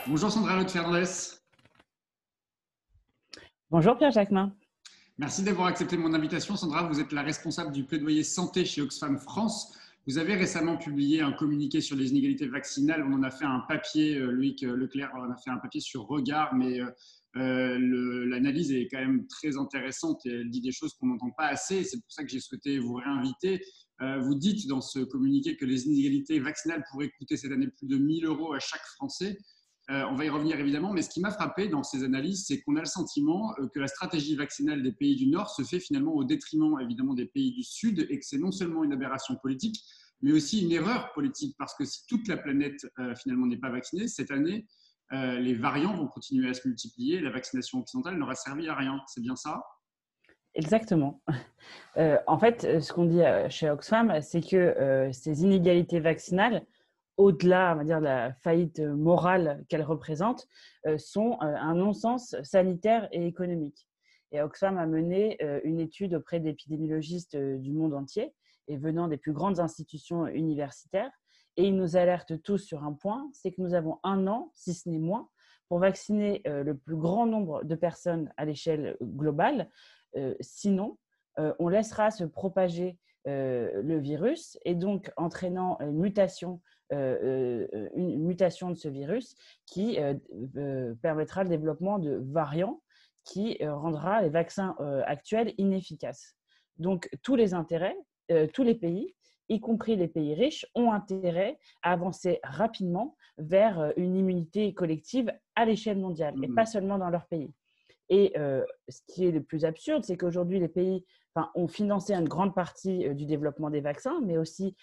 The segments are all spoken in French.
Bonjour Sandra Lotfernes. Bonjour Pierre Jacquemin. Merci d'avoir accepté mon invitation. Sandra, vous êtes la responsable du plaidoyer santé chez Oxfam France. Vous avez récemment publié un communiqué sur les inégalités vaccinales. On en a fait un papier, Loïc Leclerc en a fait un papier sur Regard, mais l'analyse est quand même très intéressante et elle dit des choses qu'on n'entend pas assez. C'est pour ça que j'ai souhaité vous réinviter. Vous dites dans ce communiqué que les inégalités vaccinales pourraient coûter cette année plus de 1 000 € à chaque Français. On va y revenir évidemment, mais ce qui m'a frappé dans ces analyses, c'est qu'on a le sentiment que la stratégie vaccinale des pays du Nord se fait finalement au détriment évidemment des pays du Sud et que c'est non seulement une aberration politique, mais aussi une erreur politique parce que si toute la planète finalement n'est pas vaccinée, cette année, les variants vont continuer à se multiplier et la vaccination occidentale n'aura servi à rien. C'est bien ça ? Exactement. En fait, ce qu'on dit chez Oxfam, c'est que ces inégalités vaccinales, au-delà, on va dire, de la faillite morale qu'elles représentent, sont un non-sens sanitaire et économique. Et Oxfam a mené une étude auprès d'épidémiologistes du monde entier et venant des plus grandes institutions universitaires. Et ils nous alertent tous sur un point, c'est que nous avons 1 an, si ce n'est moins, pour vacciner le plus grand nombre de personnes à l'échelle globale. Sinon, on laissera se propager le virus et donc entraînant une mutation de ce virus qui permettra le développement de variants qui rendra les vaccins actuels inefficaces. Donc, tous les intérêts, tous les pays, y compris les pays riches, ont intérêt à avancer rapidement vers une immunité collective à l'échelle mondiale et pas seulement dans leur pays. Et ce qui est le plus absurde, c'est qu'aujourd'hui, les pays ont financé une grande partie du développement des vaccins, mais aussi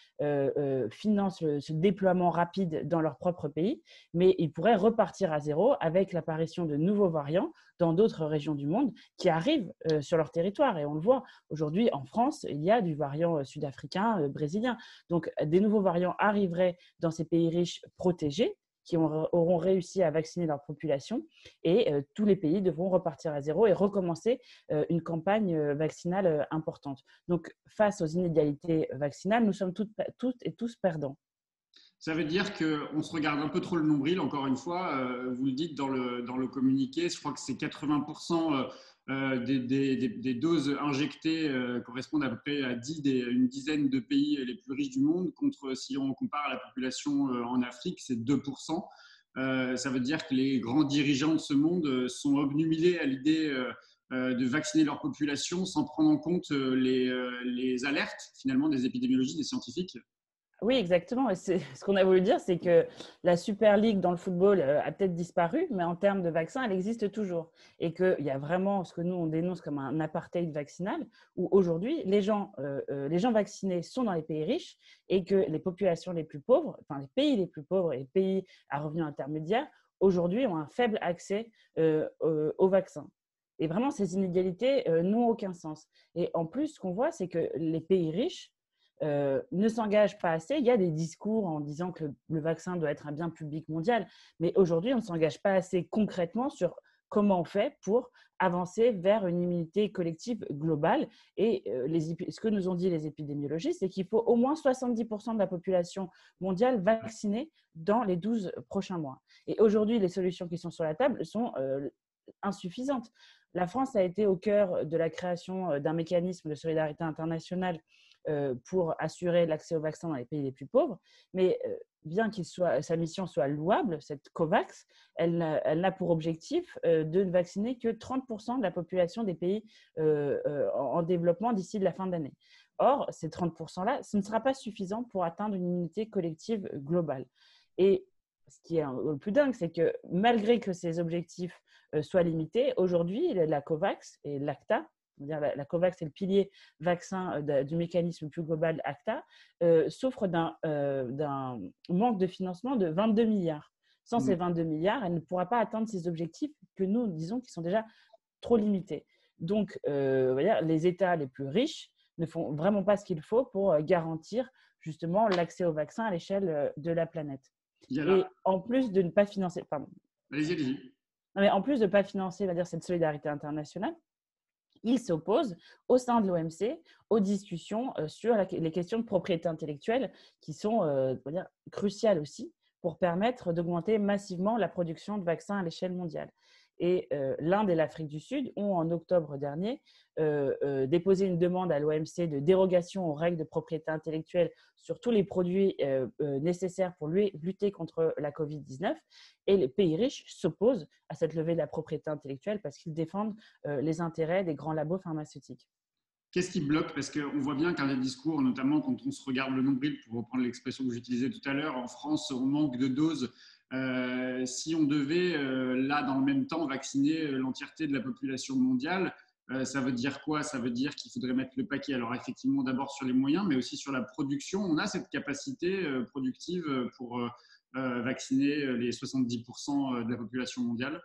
financent ce déploiement rapide dans leur propre pays. Mais ils pourraient repartir à zéro avec l'apparition de nouveaux variants dans d'autres régions du monde qui arrivent sur leur territoire. Et on le voit aujourd'hui en France, il y a du variant sud-africain, brésilien. Donc, des nouveaux variants arriveraient dans ces pays riches protégés qui auront réussi à vacciner leur population et tous les pays devront repartir à zéro et recommencer une campagne vaccinale importante. Donc, face aux inégalités vaccinales, nous sommes toutes et tous perdants. Ça veut dire qu'on se regarde un peu trop le nombril, encore une fois. Vous le dites dans le communiqué, je crois que c'est 80% des doses injectées correspondent à peu près à une dizaine de pays les plus riches du monde, contre, si on compare à la population en Afrique, c'est 2%. Ça veut dire que les grands dirigeants de ce monde sont obnubilés à l'idée de vacciner leur population sans prendre en compte les alertes finalement des épidémiologistes, des scientifiques. Oui, exactement. Et ce qu'on a voulu dire, c'est que la Super League dans le football a peut-être disparu, mais en termes de vaccins, elle existe toujours. Et qu'il y a vraiment ce que nous, on dénonce comme un apartheid vaccinal, où aujourd'hui, les gens vaccinés sont dans les pays riches et que les populations les plus pauvres, enfin les pays les plus pauvres et les pays à revenus intermédiaires, aujourd'hui ont un faible accès aux vaccins. Et vraiment, ces inégalités n'ont aucun sens. Et en plus, ce qu'on voit, c'est que les pays riches ne s'engagent pas assez. Il y a des discours en disant que le vaccin doit être un bien public mondial, mais aujourd'hui, on ne s'engage pas assez concrètement sur comment on fait pour avancer vers une immunité collective globale. Et ce que nous ont dit les épidémiologistes, c'est qu'il faut au moins 70% de la population mondiale vaccinée dans les 12 prochains mois. Et aujourd'hui, les solutions qui sont sur la table sont insuffisantes. La France a été au cœur de la création d'un mécanisme de solidarité internationale pour assurer l'accès aux vaccins dans les pays les plus pauvres. Mais bien que sa mission soit louable, cette COVAX, elle n'a pour objectif de ne vacciner que 30% de la population des pays en développement d'ici la fin d'année. Or, ces 30%-là, ce ne sera pas suffisant pour atteindre une immunité collective globale. Et ce qui est le plus dingue, c'est que malgré que ces objectifs soient limités, aujourd'hui, la COVAX et l'ACTA, la COVAX est le pilier vaccin du mécanisme plus global ACTA, souffre d'un manque de financement de 22 milliards. Sans ces 22 milliards, elle ne pourra pas atteindre ces objectifs que nous disons qui sont déjà trop limités. Donc, les États les plus riches ne font vraiment pas ce qu'il faut pour garantir justement l'accès aux vaccins à l'échelle de la planète. Et en plus de ne pas financer, Allez-y. Mais en plus de ne pas financer, on va dire, cette solidarité internationale, il s'oppose au sein de l'OMC aux discussions sur les questions de propriété intellectuelle qui sont cruciales aussi pour permettre d'augmenter massivement la production de vaccins à l'échelle mondiale. Et l'Inde et l'Afrique du Sud ont, en octobre dernier, déposé une demande à l'OMC de dérogation aux règles de propriété intellectuelle sur tous les produits nécessaires pour lutter contre la Covid-19. Et les pays riches s'opposent à cette levée de la propriété intellectuelle parce qu'ils défendent les intérêts des grands labos pharmaceutiques. Qu'est-ce qui bloque? Parce qu'on voit bien qu'un des discours, notamment quand on se regarde le nombril, pour reprendre l'expression que j'utilisais tout à l'heure, en France, on manque de doses. Si on devait, là, dans le même temps, vacciner l'entièreté de la population mondiale, ça veut dire quoi? Ça veut dire qu'il faudrait mettre le paquet. Alors, effectivement, d'abord sur les moyens, mais aussi sur la production. On a cette capacité productive pour vacciner les 70% de la population mondiale?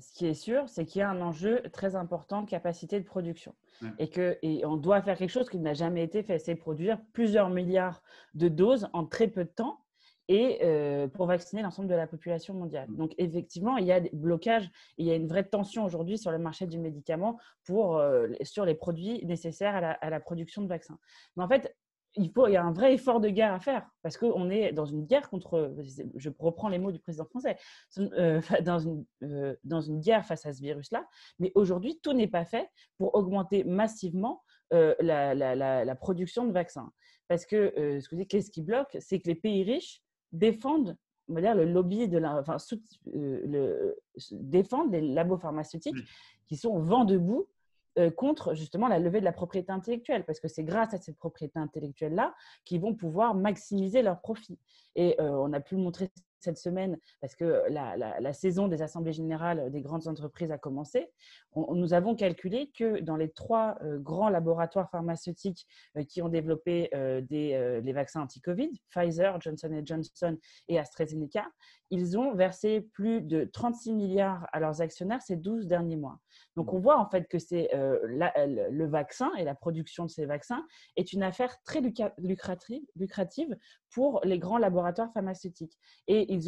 Ce qui est sûr, c'est qu'il y a un enjeu très important de capacité de production. Ouais. Et on doit faire quelque chose qui n'a jamais été fait, c'est produire plusieurs milliards de doses en très peu de temps et pour vacciner l'ensemble de la population mondiale. Donc, effectivement, il y a des blocages, il y a une vraie tension aujourd'hui sur le marché du médicament sur les produits nécessaires à la production de vaccins. Mais en fait, il y a un vrai effort de guerre à faire parce qu'on est dans une guerre contre, je reprends les mots du président français, dans une guerre face à ce virus-là. Mais aujourd'hui, tout n'est pas fait pour augmenter massivement la production de vaccins. Parce que qu'est-ce qui bloque? C'est que les pays riches défendent, on va dire, le lobby défendent les labos pharmaceutiques qui sont vent debout contre justement la levée de la propriété intellectuelle, parce que c'est grâce à cette propriété intellectuelle-là qu'ils vont pouvoir maximiser leurs profits. Et on a pu le montrer cette semaine parce que la saison des assemblées générales des grandes entreprises a commencé. Nous avons calculé que dans les 3 grands laboratoires pharmaceutiques qui ont développé les vaccins anti-Covid, Pfizer, Johnson & Johnson et AstraZeneca, ils ont versé plus de 36 milliards à leurs actionnaires ces 12 derniers mois. Donc, on voit en fait que le vaccin et la production de ces vaccins est une affaire très lucrative pour les grands laboratoires pharmaceutiques. Et ils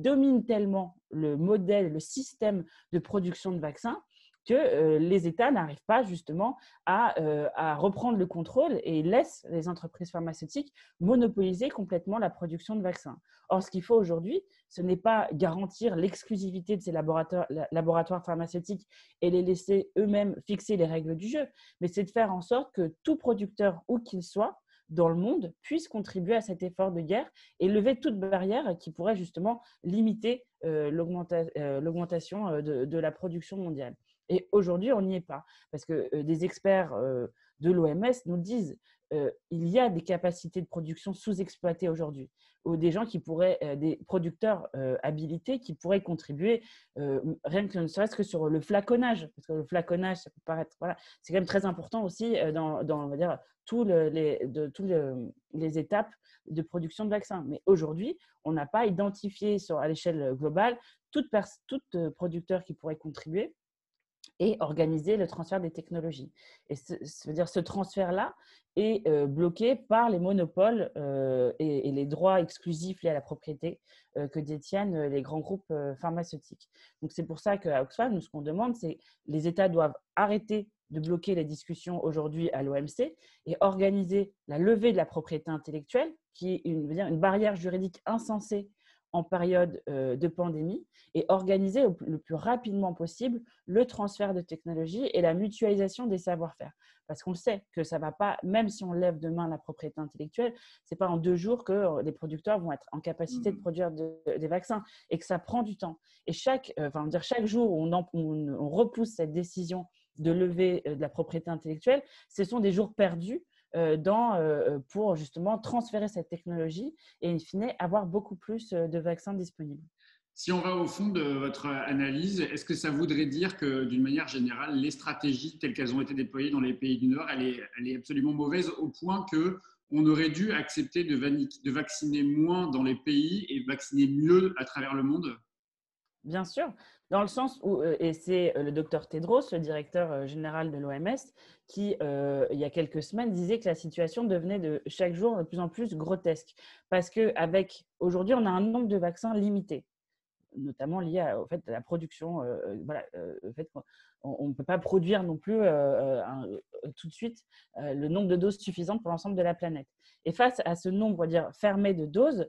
dominent tellement le modèle, le système de production de vaccins que les États n'arrivent pas justement à reprendre le contrôle et laissent les entreprises pharmaceutiques monopoliser complètement la production de vaccins. Or, ce qu'il faut aujourd'hui, ce n'est pas garantir l'exclusivité de ces laboratoires pharmaceutiques et les laisser eux-mêmes fixer les règles du jeu, mais c'est de faire en sorte que tout producteur, où qu'il soit, dans le monde, puisse contribuer à cet effort de guerre et lever toute barrière qui pourrait justement limiter l'augmentation de la production mondiale. Et aujourd'hui, on n'y est pas, parce que des experts de l'OMS nous disent il y a des capacités de production sous-exploitées aujourd'hui, ou des gens qui pourraient, des producteurs habilités qui pourraient contribuer, rien que ne serait-ce que sur le flaconnage, parce que le flaconnage, ça peut paraître, voilà, c'est quand même très important aussi dans on va dire, toutes les étapes de production de vaccins. Mais aujourd'hui, on n'a pas identifié à l'échelle globale tout producteur qui pourrait contribuer et organiser le transfert des technologies. Et ce transfert-là est bloqué par les monopoles et les droits exclusifs liés à la propriété que détiennent les grands groupes pharmaceutiques. Donc, c'est pour ça qu'à Oxfam, nous, ce qu'on demande, c'est que les États doivent arrêter de bloquer les discussions aujourd'hui à l'OMC et organiser la levée de la propriété intellectuelle, qui est une barrière juridique insensée en période de pandémie, et organiser le plus rapidement possible le transfert de technologies et la mutualisation des savoir-faire. Parce qu'on sait que ça ne va pas, même si on lève demain la propriété intellectuelle, ce n'est pas en 2 jours que les producteurs vont être en capacité de produire des vaccins et que ça prend du temps. Et chaque jour où on repousse cette décision de lever de la propriété intellectuelle, ce sont des jours perdus pour justement transférer cette technologie et in fine avoir beaucoup plus de vaccins disponibles. Si on va au fond de votre analyse, est-ce que ça voudrait dire que d'une manière générale, les stratégies telles qu'elles ont été déployées dans les pays du Nord, elle est absolument mauvaise au point qu'on aurait dû accepter de vacciner moins dans les pays et vacciner mieux à travers le monde? Bien sûr, dans le sens où, et c'est le docteur Tedros, le directeur général de l'OMS, qui, il y a quelques semaines, disait que la situation devenait de chaque jour de plus en plus grotesque. Parce qu'aujourd'hui, on a un nombre de vaccins limité, notamment lié au fait de la production. on ne peut pas produire non plus tout de suite le nombre de doses suffisantes pour l'ensemble de la planète. Et face à ce nombre, on va dire, fermé de doses,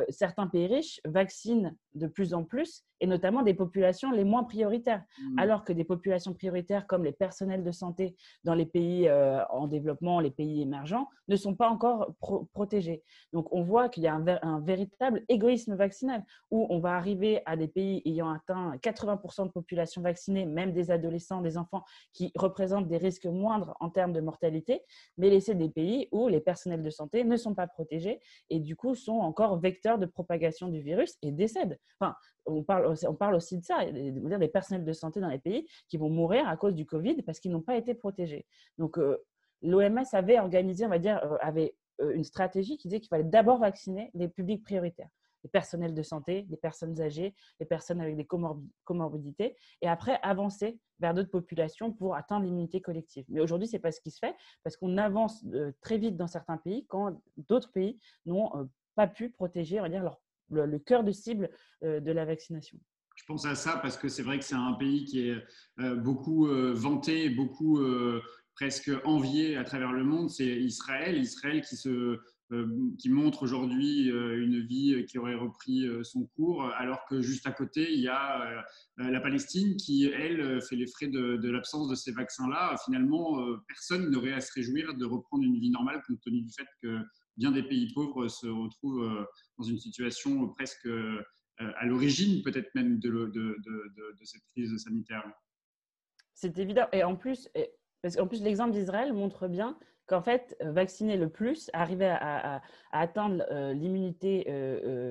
certains pays riches vaccinent de plus en plus, et notamment des populations les moins prioritaires, alors que des populations prioritaires comme les personnels de santé dans les pays en développement, les pays émergents, ne sont pas encore protégés. Donc, on voit qu'il y a un véritable égoïsme vaccinal, où on va arriver à des pays ayant atteint 80% de population vaccinée, même des adolescents, des enfants qui représentent des risques moindres en termes de mortalité, mais laisser des pays où les personnels de santé ne sont pas protégés et du coup sont encore vecteurs de propagation du virus et décèdent. Enfin, on parle aussi de ça, des personnels de santé dans les pays qui vont mourir à cause du Covid parce qu'ils n'ont pas été protégés. Donc, l'OMS avait organisé, on va dire, avait une stratégie qui disait qu'il fallait d'abord vacciner les publics prioritaires, les personnels de santé, les personnes âgées, les personnes avec des comorbidités, et après avancer vers d'autres populations pour atteindre l'immunité collective. Mais aujourd'hui, ce n'est pas ce qui se fait parce qu'on avance très vite dans certains pays quand d'autres pays n'ont pas pu protéger, on va dire, le cœur de cible de la vaccination. Je pense à ça parce que c'est vrai que c'est un pays qui est beaucoup vanté, beaucoup presque envié à travers le monde. C'est Israël. Israël qui montre aujourd'hui une vie qui aurait repris son cours, alors que juste à côté, il y a la Palestine qui, elle, fait les frais de l'absence de ces vaccins-là. Finalement, personne n'aurait à se réjouir de reprendre une vie normale compte tenu du fait que bien des pays pauvres se retrouvent dans une situation presque à l'origine peut-être même de cette crise sanitaire. C'est évident. Et en plus, parce qu'en plus l'exemple d'Israël montre bien qu'en fait, vacciner le plus, arriver à atteindre l'immunité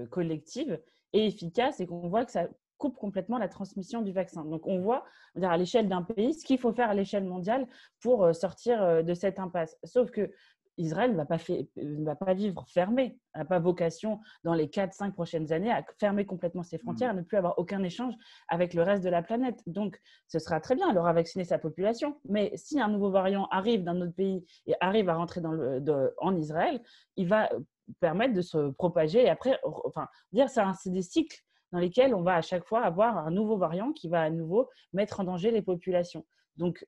collective est efficace et qu'on voit que ça coupe complètement la transmission du vaccin. Donc, on voit à l'échelle d'un pays ce qu'il faut faire à l'échelle mondiale pour sortir de cette impasse. Sauf que Israël ne va pas vivre fermé, n'a pas vocation dans les 4-5 prochaines années à fermer complètement ses frontières, à ne plus avoir aucun échange avec le reste de la planète. Donc, ce sera très bien, elle aura vacciné sa population, mais si un nouveau variant arrive d'un autre pays et arrive à rentrer en Israël, il va permettre de se propager et après, c'est des cycles dans lesquels on va à chaque fois avoir un nouveau variant qui va à nouveau mettre en danger les populations. Donc,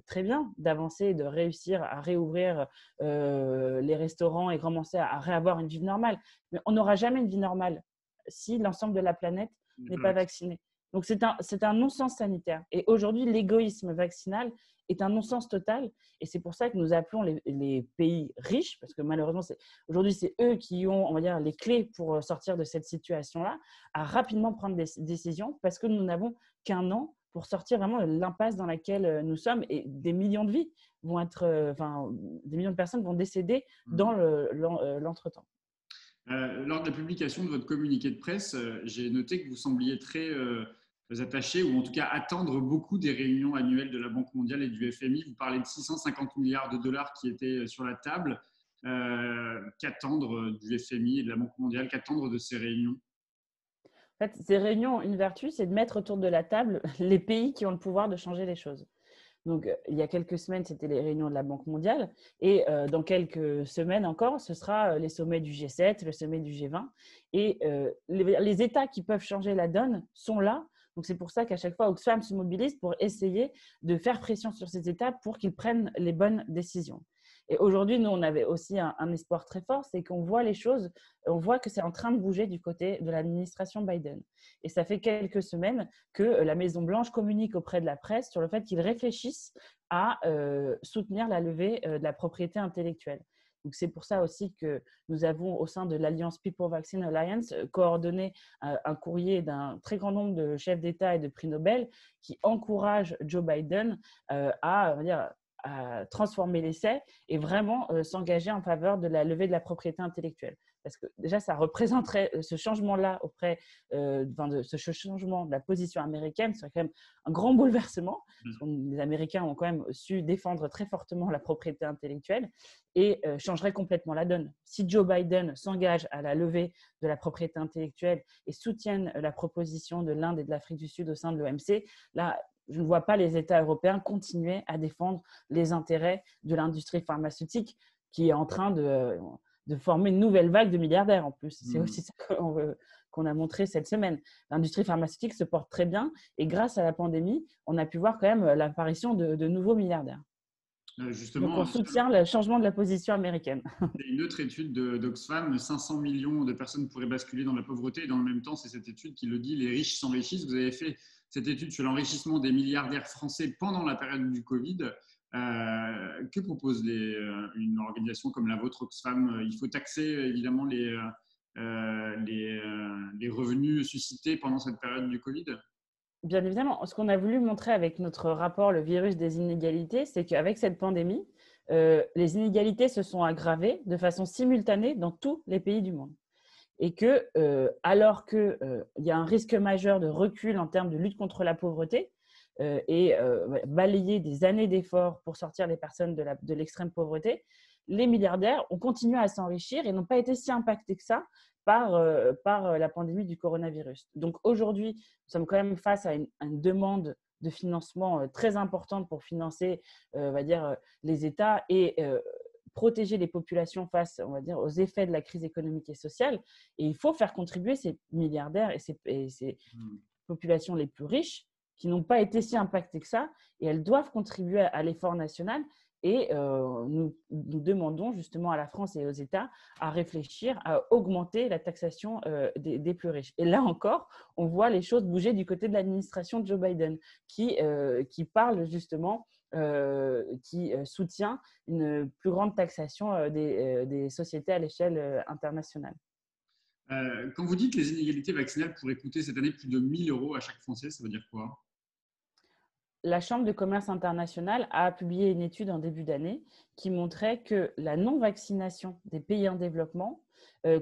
très bien d'avancer, de réussir à réouvrir les restaurants et commencer à réavoir une vie normale. Mais on n'aura jamais une vie normale si l'ensemble de la planète n'est pas vaccinée. Donc, c'est un non-sens sanitaire. Et aujourd'hui, l'égoïsme vaccinal est un non-sens total. Et c'est pour ça que nous appelons les pays riches, parce que malheureusement, aujourd'hui, c'est eux qui ont, on va dire, les clés pour sortir de cette situation-là, à rapidement prendre des décisions, parce que nous n'avons qu'un an pour sortir vraiment de l'impasse dans laquelle nous sommes, et des millions de vies vont être, des millions de personnes vont décéder dans l'entretemps. Lors de la publication de votre communiqué de presse, j'ai noté que vous sembliez très attaché, ou en tout cas attendre beaucoup des réunions annuelles de la Banque mondiale et du FMI. Vous parlez de 650 milliards de dollars qui étaient sur la table. Qu'attendre du FMI et de la Banque mondiale? Qu'attendre de ces réunions? En fait, ces réunions ont une vertu, c'est de mettre autour de la table les pays qui ont le pouvoir de changer les choses. Donc, il y a quelques semaines, c'était les réunions de la Banque mondiale. Et dans quelques semaines encore, ce sera les sommets du G7, le sommet du G20. Et les États qui peuvent changer la donne sont là. Donc, c'est pour ça qu'à chaque fois, Oxfam se mobilise pour essayer de faire pression sur ces États pour qu'ils prennent les bonnes décisions. Et aujourd'hui, nous, on avait aussi un espoir très fort, c'est qu'on voit les choses, on voit que c'est en train de bouger du côté de l'administration Biden. Et ça fait quelques semaines que la Maison-Blanche communique auprès de la presse sur le fait qu'ils réfléchissent à soutenir la levée de la propriété intellectuelle. Donc, c'est pour ça aussi que nous avons, au sein de l'Alliance People Vaccine Alliance, coordonné un courrier d'un très grand nombre de chefs d'État et de prix Nobel qui encouragent Joe Biden à transformer l'essai et vraiment s'engager en faveur de la levée de la propriété intellectuelle. Parce que déjà, ça représenterait ce changement-là ce changement de la position américaine, ce serait quand même un grand bouleversement. Parce que les Américains ont quand même su défendre très fortement la propriété intellectuelle et changerait complètement la donne. Si Joe Biden s'engage à la levée de la propriété intellectuelle et soutienne la proposition de l'Inde et de l'Afrique du Sud au sein de l'OMC, là, je ne vois pas les États européens continuer à défendre les intérêts de l'industrie pharmaceutique qui est en train de former une nouvelle vague de milliardaires en plus. C'est Mm. aussi ça qu'on a montré cette semaine. L'industrie pharmaceutique se porte très bien et grâce à la pandémie, on a pu voir quand même l'apparition de nouveaux milliardaires. Donc, on Justement, soutient le changement de la position américaine. il y a une autre étude d'Oxfam, 500 millions de personnes pourraient basculer dans la pauvreté. Et dans le même temps, c'est cette étude qui le dit, les riches s'enrichissent. Vous avez fait cette étude sur l'enrichissement des milliardaires français pendant la période du Covid. Que propose une organisation comme la vôtre, Oxfam? Il faut taxer évidemment les revenus suscités pendant cette période du Covid? Bien évidemment, ce qu'on a voulu montrer avec notre rapport Le virus des inégalités, c'est qu'avec cette pandémie, les inégalités se sont aggravées de façon simultanée dans tous les pays du monde. Et que, alors qu'il y a un risque majeur de recul en termes de lutte contre la pauvreté et balayer des années d'efforts pour sortir les personnes de l'extrême pauvreté, les milliardaires ont continué à s'enrichir et n'ont pas été si impactés que ça par la pandémie du coronavirus. Donc aujourd'hui, nous sommes quand même face à une demande de financement très importante pour financer, on va dire, les États et protéger les populations face, on va dire, aux effets de la crise économique et sociale. Et il faut faire contribuer ces milliardaires et ces populations les plus riches qui n'ont pas été si impactées que ça, et elles doivent contribuer à l'effort national. Et nous demandons justement à la France et aux États à réfléchir à augmenter la taxation des plus riches. Et là encore, on voit les choses bouger du côté de l'administration de Joe Biden, qui parle justement, qui soutient une plus grande taxation des sociétés à l'échelle internationale. Quand vous dites que les inégalités vaccinales pourraient coûter cette année plus de 1 000 € à chaque Français, ça veut dire quoi? La Chambre de commerce internationale a publié une étude en début d'année qui montrait que la non-vaccination des pays en développement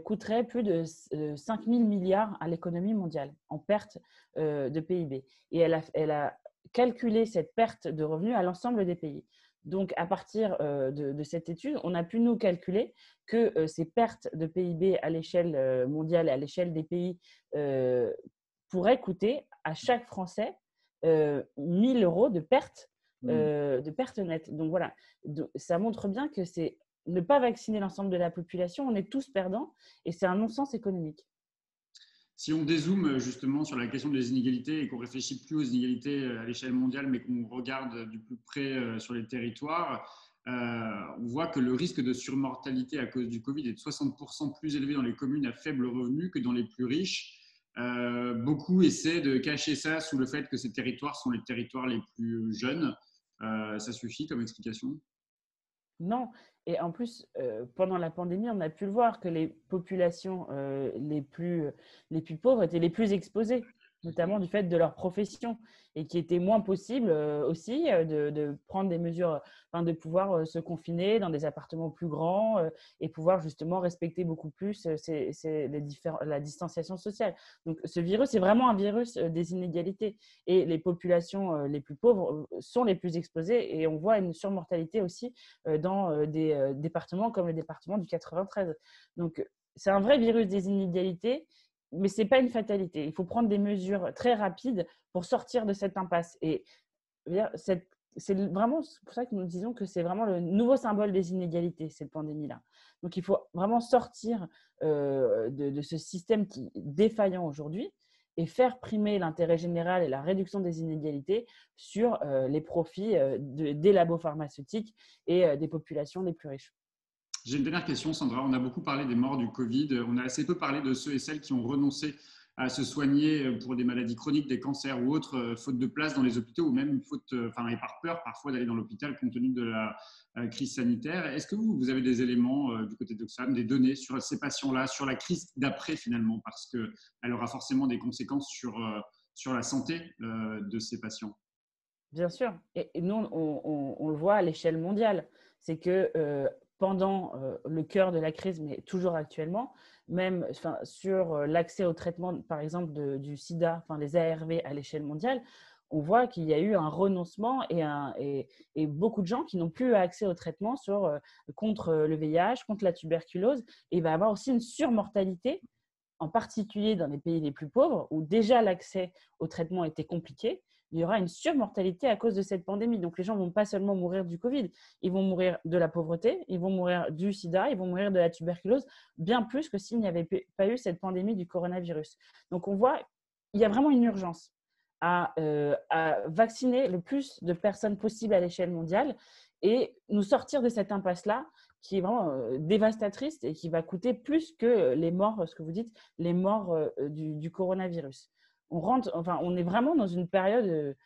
coûterait plus de 5 000 milliards à l'économie mondiale en perte de PIB. Et elle a calculé cette perte de revenus à l'ensemble des pays. Donc, à partir de cette étude, on a pu nous calculer que ces pertes de PIB à l'échelle mondiale et à l'échelle des pays pourraient coûter à chaque Français 1 000 € de perte nette. Donc voilà, ça montre bien que c'est ne pas vacciner l'ensemble de la population, on est tous perdants et c'est un non-sens économique. Si on dézoome justement sur la question des inégalités et qu'on réfléchit plus aux inégalités à l'échelle mondiale, mais qu'on regarde du plus près sur les territoires, on voit que le risque de surmortalité à cause du Covid est de 60% plus élevé dans les communes à faible revenu que dans les plus riches. Beaucoup essaient de cacher ça sous le fait que ces territoires sont les territoires les plus jeunes. Ça suffit comme explication? Non, et en plus, pendant la pandémie, on a pu le voir que les populations les plus pauvres étaient les plus exposées, notamment du fait de leur profession, et qui était moins possible aussi de prendre des mesures, enfin, de pouvoir se confiner dans des appartements plus grands et pouvoir justement respecter beaucoup plus la distanciation sociale. Donc, ce virus est vraiment un virus des inégalités, et les populations les plus pauvres sont les plus exposées, et on voit une surmortalité aussi dans des départements comme le département du 93. Donc, c'est un vrai virus des inégalités, mais ce n'est pas une fatalité. Il faut prendre des mesures très rapides pour sortir de cette impasse. Et c'est vraiment pour ça que nous disons que c'est vraiment le nouveau symbole des inégalités, cette pandémie-là. Donc, il faut vraiment sortir de ce système qui est défaillant aujourd'hui et faire primer l'intérêt général et la réduction des inégalités sur les profits des labos pharmaceutiques et des populations les plus riches. J'ai une dernière question, Sandra. On a beaucoup parlé des morts du Covid. On a assez peu parlé de ceux et celles qui ont renoncé à se soigner pour des maladies chroniques, des cancers ou autres, faute de place dans les hôpitaux ou même et par peur parfois d'aller dans l'hôpital compte tenu de la crise sanitaire. Est-ce que vous avez des éléments du côté d'Oxfam, des données sur ces patients-là, sur la crise d'après finalement, parce qu'elle aura forcément des conséquences sur la santé de ces patients? Bien sûr. Et nous, on le voit à l'échelle mondiale. C'est que pendant le cœur de la crise, mais toujours actuellement, même sur l'accès au traitement, par exemple, du sida, les ARV à l'échelle mondiale, on voit qu'il y a eu un renoncement et beaucoup de gens qui n'ont plus accès au traitement contre le VIH, contre la tuberculose. Et il va y avoir aussi une surmortalité, en particulier dans les pays les plus pauvres, où déjà l'accès au traitement était compliqué. il y aura une surmortalité à cause de cette pandémie. Donc, les gens ne vont pas seulement mourir du Covid, ils vont mourir de la pauvreté, ils vont mourir du sida, ils vont mourir de la tuberculose, bien plus que s'il n'y avait pas eu cette pandémie du coronavirus. Donc, on voit, il y a vraiment une urgence à vacciner le plus de personnes possible à l'échelle mondiale et nous sortir de cette impasse-là qui est vraiment dévastatrice et qui va coûter plus que les morts, ce que vous dites, les morts du coronavirus. On est vraiment dans une période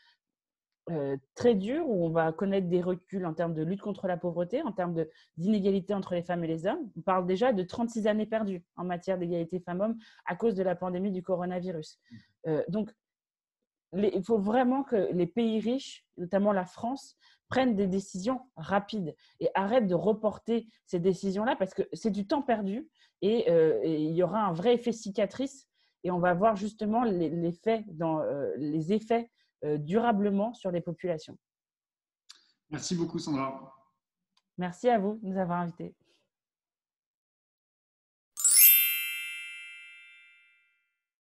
très dure où on va connaître des reculs en termes de lutte contre la pauvreté, en termes d'inégalité entre les femmes et les hommes. On parle déjà de 36 années perdues en matière d'égalité femmes-hommes à cause de la pandémie du coronavirus. Donc, il faut vraiment que les pays riches, notamment la France, prennent des décisions rapides et arrêtent de reporter ces décisions-là parce que c'est du temps perdu et il y aura un vrai effet cicatrice et on va voir justement les effets durablement sur les populations. Merci beaucoup, Sandra. Merci à vous de nous avoir invités.